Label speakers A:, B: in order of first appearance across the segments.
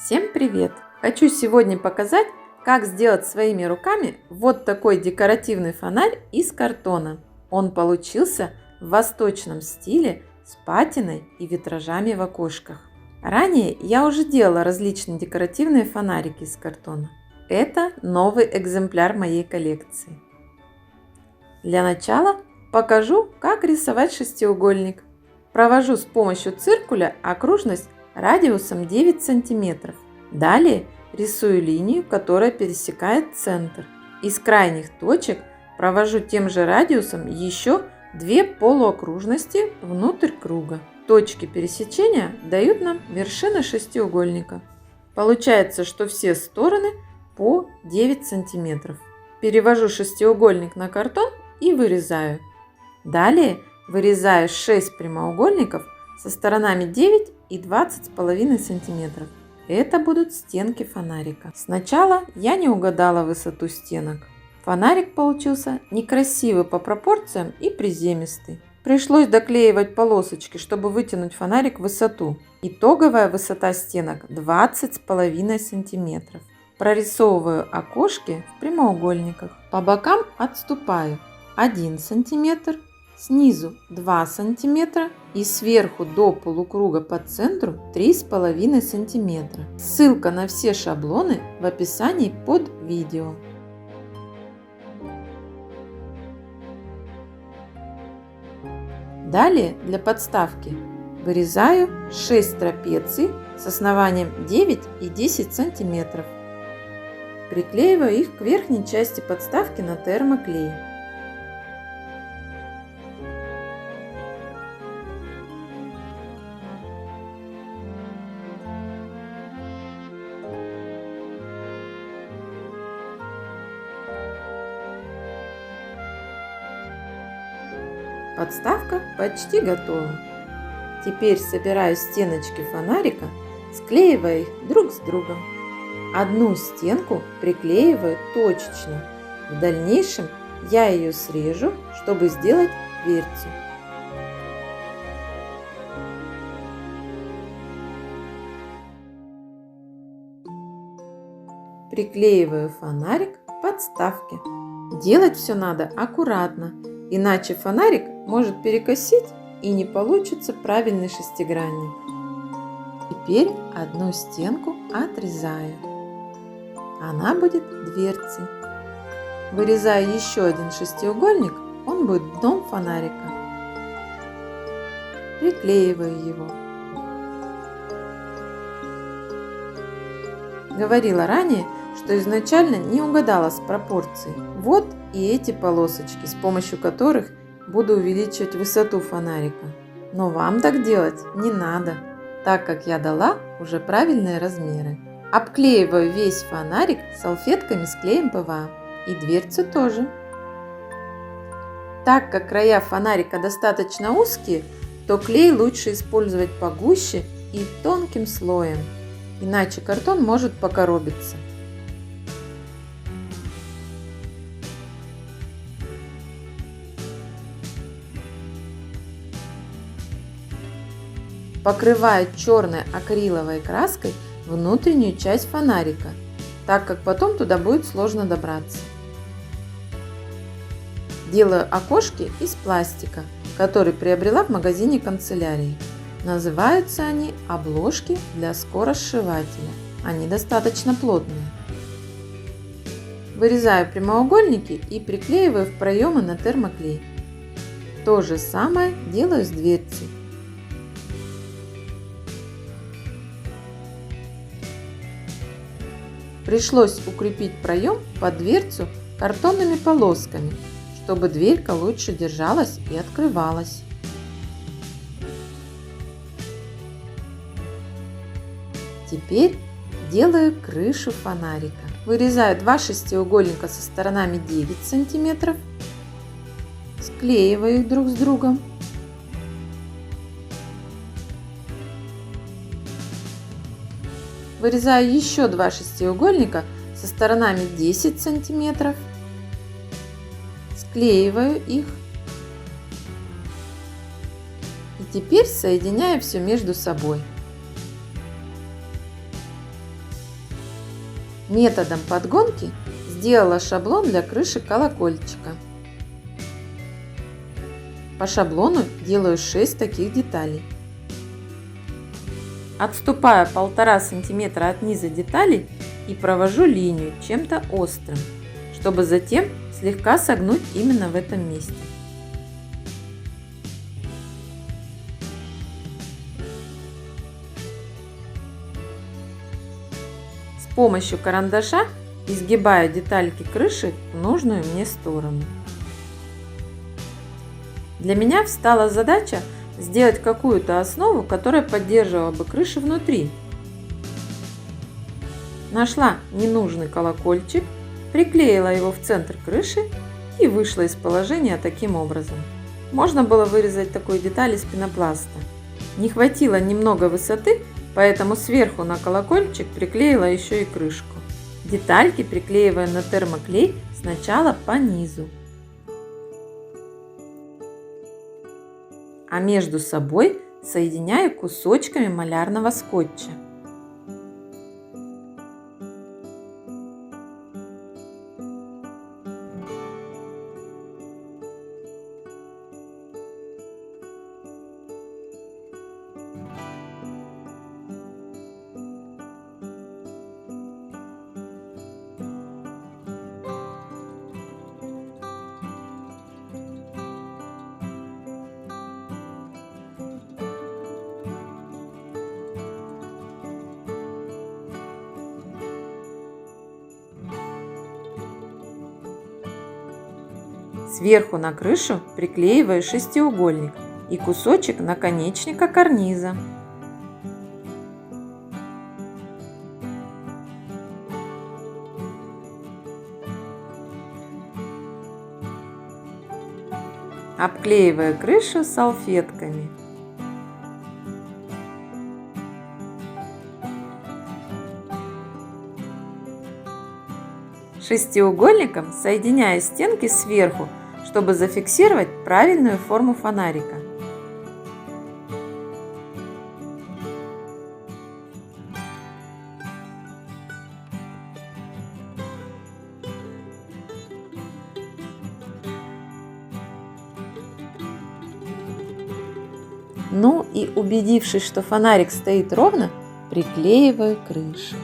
A: Всем привет! Хочу сегодня показать, как сделать своими руками вот такой декоративный фонарь из картона. Он получился в восточном стиле с патиной и витражами в окошках. Ранее я уже делала различные декоративные фонарики из картона. Это новый экземпляр моей коллекции. Для начала покажу, как рисовать шестиугольник. Провожу с помощью циркуля окружность радиусом 9 см. Далее рисую линию, которая пересекает центр. Из крайних точек провожу тем же радиусом еще 2 полуокружности внутрь круга. Точки пересечения дают нам вершины шестиугольника. Получается, что все стороны по 9 см. Перевожу шестиугольник на картон и вырезаю. Далее вырезаю 6 прямоугольников со сторонами 9 и 20,5 см. Это будут стенки фонарика. Сначала я не угадала высоту стенок. Фонарик получился некрасивый по пропорциям и приземистый. Пришлось доклеивать полосочки, чтобы вытянуть фонарик в высоту. Итоговая высота стенок 20,5 см. Прорисовываю окошки в прямоугольниках. По бокам отступаю 1 см. Снизу 2 см и сверху до полукруга по центру 3,5 см. Ссылка на все шаблоны в описании под видео. Далее для подставки вырезаю 6 трапеций с основанием 9 и 10 см. Приклеиваю их к верхней части подставки на термоклей. Подставка почти готова. Теперь собираю стеночки фонарика, склеивая их друг с другом. Одну стенку приклеиваю точечно. В дальнейшем я ее срежу, чтобы сделать дверцу. Приклеиваю фонарик к подставке. Делать все надо аккуратно, иначе фонарик может перекосить и не получится правильный шестигранник. Теперь одну стенку отрезаю. Она будет дверцей. Вырезаю еще один шестиугольник, он будет дном фонарика. Приклеиваю его. Говорила ранее, что изначально не угадала с пропорцией. Вот и эти полосочки, с помощью которых буду увеличивать высоту фонарика. Но вам так делать не надо, так как я дала уже правильные размеры. Обклеиваю весь фонарик салфетками с клеем ПВА и дверцу тоже. Так как края фонарика достаточно узкие, то клей лучше использовать погуще и тонким слоем, иначе картон может покоробиться. Покрываю черной акриловой краской внутреннюю часть фонарика, так как потом туда будет сложно добраться. Делаю окошки из пластика, который приобрела в магазине канцелярии. Называются они обложки для скоросшивателя. Они достаточно плотные. Вырезаю прямоугольники и приклеиваю в проемы на термоклей. То же самое делаю с дверцей. Пришлось укрепить проем под дверцу картонными полосками, чтобы дверька лучше держалась и открывалась. Теперь делаю крышу фонарика. Вырезаю 2 шестиугольника со сторонами 9 см, склеиваю их друг с другом. Вырезаю еще 2 шестиугольника со сторонами 10 см, склеиваю их и теперь соединяю все между собой. Методом подгонки сделала шаблон для крыши колокольчика. По шаблону делаю 6 таких деталей. Отступаю 1,5 см от низа деталей и провожу линию чем-то острым, чтобы затем слегка согнуть именно в этом месте. С помощью карандаша изгибаю детальки крыши в нужную мне сторону. Для меня встала задача сделать какую-то основу, которая поддерживала бы крышу внутри. Нашла ненужный колокольчик, приклеила его в центр крыши и вышла из положения таким образом. Можно было вырезать такую деталь из пенопласта. Не хватило немного высоты, поэтому сверху на колокольчик приклеила еще и крышку. Детальки приклеиваю на термоклей сначала по низу, а между собой соединяю кусочками малярного скотча. Сверху на крышу приклеиваю шестиугольник и кусочек наконечника карниза. Обклеиваю крышу салфетками. Шестиугольником соединяю стенки сверху, чтобы зафиксировать правильную форму фонарика. Ну и убедившись, что фонарик стоит ровно, приклеиваю крышу.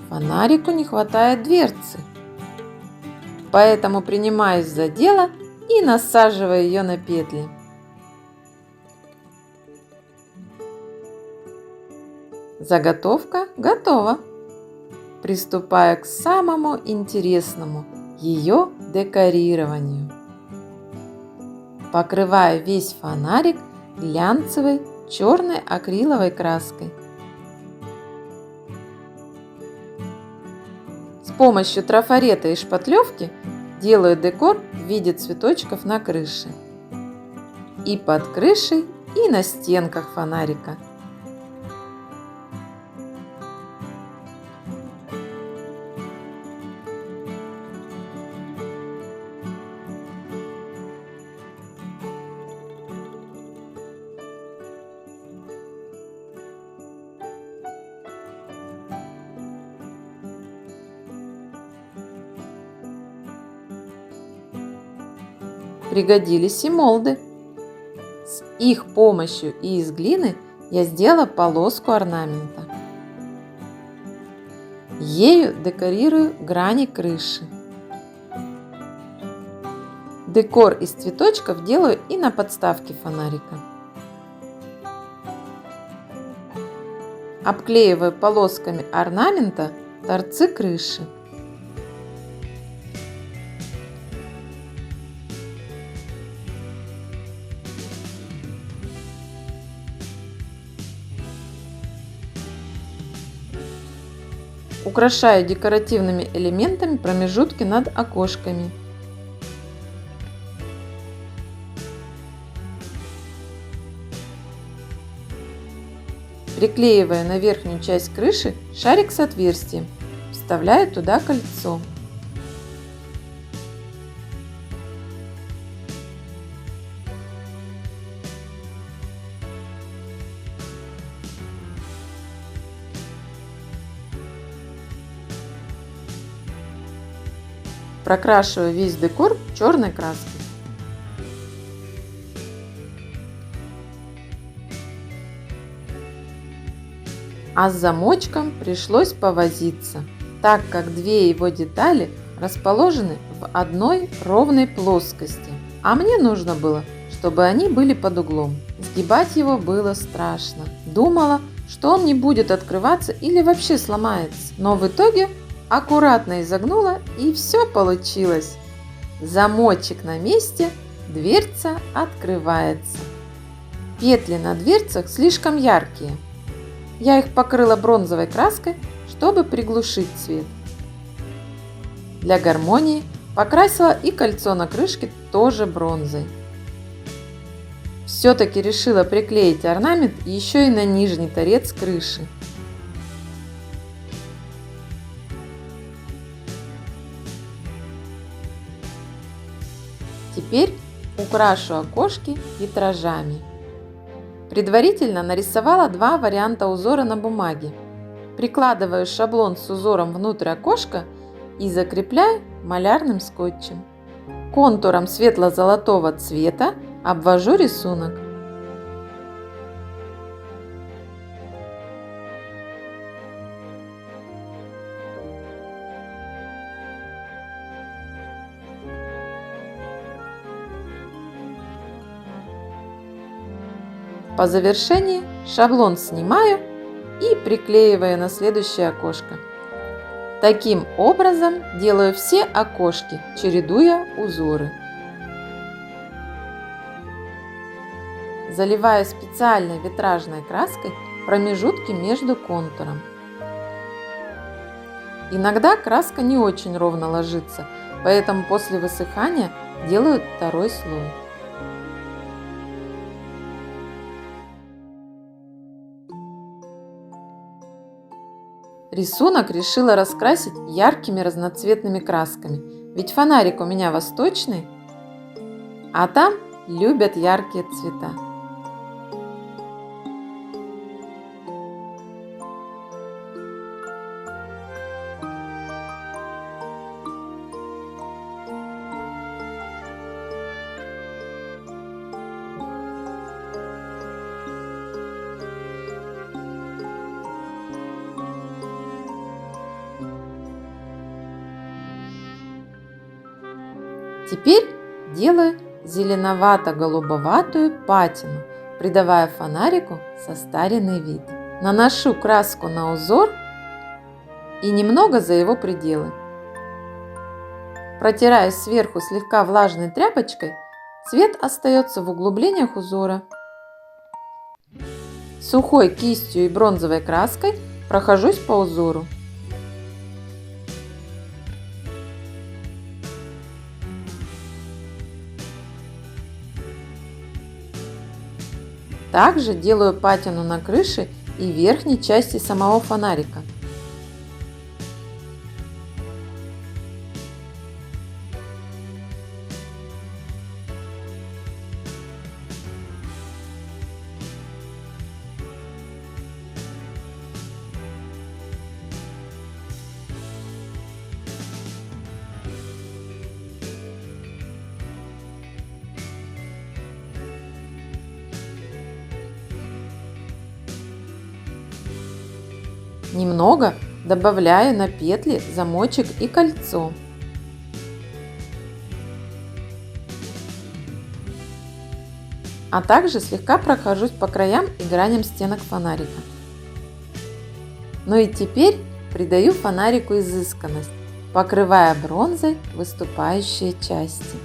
A: Фонарику не хватает дверцы, поэтому принимаюсь за дело и насаживаю ее на петли. Заготовка готова. Приступаю к самому интересному – ее декорированию. Покрываю весь фонарик глянцевой черной акриловой краской. С помощью трафарета и шпатлевки делаю декор в виде цветочков на крыше. И под крышей, и на стенках фонарика. Пригодились и молды. С их помощью и из глины я сделала полоску орнамента. Ею декорирую грани крыши. Декор из цветочков делаю и на подставке фонарика. Обклеиваю полосками орнамента торцы крыши. Украшаю декоративными элементами промежутки над окошками. Приклеиваю на верхнюю часть крыши шарик с отверстием, вставляю туда кольцо. прокрашиваю весь декор черной краской. А с замочком пришлось повозиться, так как две его детали расположены в одной ровной плоскости, а мне нужно было, чтобы они были под углом. Сгибать его было страшно. Думала, что он не будет открываться или вообще сломается, но в итоге аккуратно изогнула, и все получилось. Замочек на месте, дверца открывается. Петли на дверцах слишком яркие. Я их покрыла бронзовой краской, чтобы приглушить цвет. Для гармонии покрасила и кольцо на крышке тоже бронзой. Все-таки решила приклеить орнамент еще и на нижний торец крыши. Теперь украшу окошки витражами. Предварительно нарисовала два варианта узора на бумаге. Прикладываю шаблон с узором внутрь окошка и закрепляю малярным скотчем. Контуром светло-золотого цвета обвожу рисунок. По завершении шаблон снимаю и приклеиваю на следующее окошко. Таким образом делаю все окошки, чередуя узоры. Заливаю специальной витражной краской промежутки между контуром. Иногда краска не очень ровно ложится, поэтому после высыхания делаю второй слой. Рисунок решила раскрасить яркими разноцветными красками, ведь фонарик у меня восточный, а там любят яркие цвета. Теперь делаю зеленовато-голубоватую патину, придавая фонарику состаренный вид. Наношу краску на узор и немного за его пределы. Протираю сверху слегка влажной тряпочкой, цвет остается в углублениях узора. Сухой кистью и бронзовой краской прохожусь по узору. Также делаю патину на крыше и верхней части самого фонарика. Немного добавляю на петли замочек и кольцо. А также слегка прохожусь по краям и граням стенок фонарика. Ну и теперь придаю фонарику изысканность, покрывая бронзой выступающие части.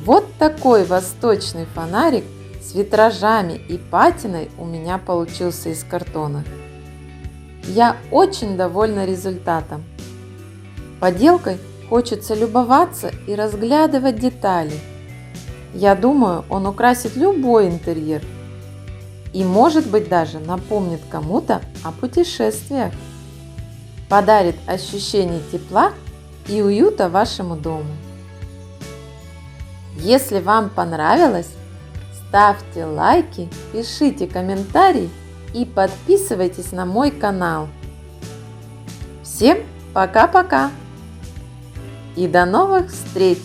A: Вот такой восточный фонарик с витражами и патиной у меня получился из картона. Я очень довольна результатом. Поделкой хочется любоваться и разглядывать детали. Я думаю, он украсит любой интерьер и, может быть, даже напомнит кому-то о путешествиях, подарит ощущение тепла и уюта вашему дому. Если вам понравилось, ставьте лайки, пишите комментарии и подписывайтесь на мой канал. Всем пока-пока и до новых встреч!